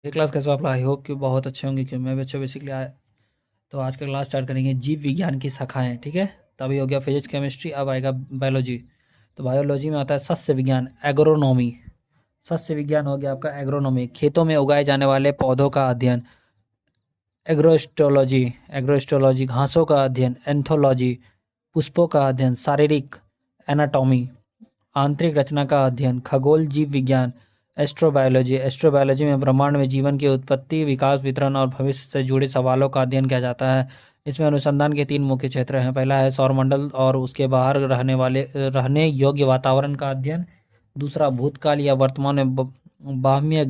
ये क्लास कैसे हो आप लोग? आई होप कि बहुत अच्छे होंगे क्योंकि मैं भी अच्छा बेसिकली आया। तो आज का क्लास स्टार्ट करेंगे जीव विज्ञान की शाखाएं। ठीक है, तभी हो गया फिजिक्स केमिस्ट्री, अब आएगा बायोलॉजी। तो बायोलॉजी में आता है सस्य विज्ञान, एग्रोनॉमी। सस्य विज्ञान हो गया आपका एग्रोनॉमी, खेतों में उगाए जाने वाले पौधों का अध्ययन। एग्रोस्टोलॉजी, एग्रोस्टोलॉजी घासों का अध्ययन। एंथोलॉजी पुष्पों का अध्ययन। शारीरिक, एनाटॉमी आंतरिक रचना का अध्ययन। खगोल जीव विज्ञान, एस्ट्रोबायोलॉजी, एस्ट्रोबायोलॉजी में ब्रह्मांड में जीवन की उत्पत्ति, विकास, वितरण और भविष्य से जुड़े सवालों का अध्ययन किया जाता है। इसमें अनुसंधान के 3 मुख्य क्षेत्र हैं। पहला है सौरमंडल और उसके बाहर रहने योग्य वातावरण का अध्ययन। दूसरा भूतकाल या वर्तमान में बाह्य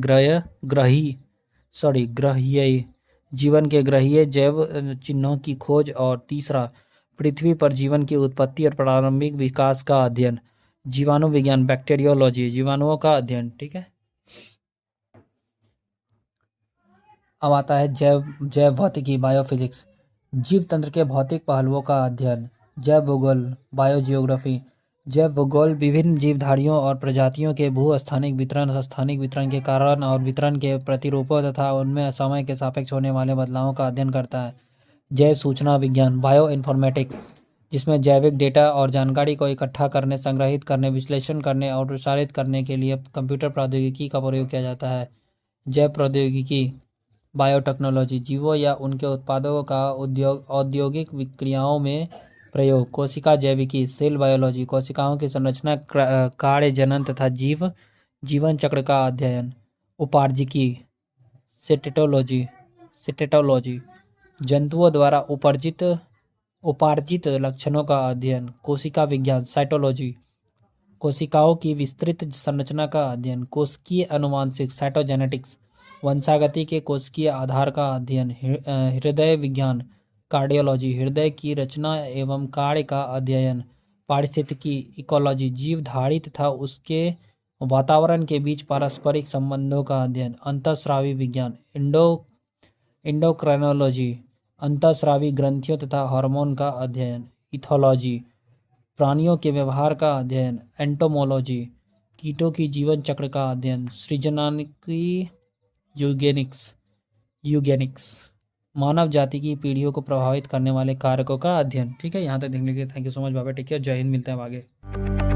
ग्रहीय जीवन के ग्रहीय जैव चिन्हों की खोज। और तीसरा पृथ्वी पर जीवन की उत्पत्ति और प्रारंभिक विकास का अध्ययन। जीवाणु विज्ञान, बैक्टीरियोलॉजी जीवाणुओं का अध्ययन। ठीक है, अब आता है जैव भौतिकी, बायोफिजिक्स। जीव तंत्र के भौतिक पहलुओं का अध्ययन। जैव भूगोल, बायोजियोग्राफी। जैव भूगोल विभिन्न जीवधारियों और प्रजातियों के भू-स्थानिक वितरण, स्थानिक वितरण के कारण और वितरण के प्रतिरूपों तथा उनमें समय के सापेक्ष होने वाले बदलावों का अध्ययन करता है। जैव सूचना विज्ञान, बायो इन्फॉर्मेटिक्स, जिसमें जैविक डेटा और जानकारी को इकट्ठा करने, संग्रहित करने, विश्लेषण करने और प्रसारित करने के लिए कंप्यूटर प्रौद्योगिकी का प्रयोग किया जाता है। जैव प्रौद्योगिकी, बायोटेक्नोलॉजी जीवों या उनके उत्पादों का औद्योगिक क्रियाओं में प्रयोग। कोशिका जैविकी, सेल बायोलॉजी कोशिकाओं की संरचना, कार्य, जनन तथा जीवन चक्र का अध्ययन। उपार्जिकी, सिटेटोलॉजी सिटेटोलॉजी जंतुओं द्वारा उपार्जित लक्षणों का अध्ययन। कोशिका विज्ञान, साइटोलॉजी कोशिकाओं की विस्तृत संरचना का अध्ययन। कोशिकीय अनुवांशिक, साइटोजेनेटिक्स वंशागति के कोशिकीय आधार का अध्ययन। हृदय विज्ञान, कार्डियोलॉजी हृदय की रचना एवं कार्य का अध्ययन। पारिस्थितिकी, इकोलॉजी जीवधारी तथा उसके वातावरण के बीच पारस्परिक संबंधों का अध्ययन। अंतःस्रावी विज्ञान, इंडोक्राइनोलॉजी अंतःस्रावी ग्रंथियों तथा हार्मोन का अध्ययन। इथोलॉजी प्राणियों के व्यवहार का अध्ययन। एंटोमोलॉजी कीटों की जीवन चक्र का अध्ययन। सृजनात्मकी यूगेनिक्स मानव जाति की पीढ़ियों को प्रभावित करने वाले कारकों का अध्ययन। ठीक है, यहाँ तक देखने के लिए थैंक यू सो मच बाबा, टेक केयर, जय हिंद, मिलते हैं अब आगे।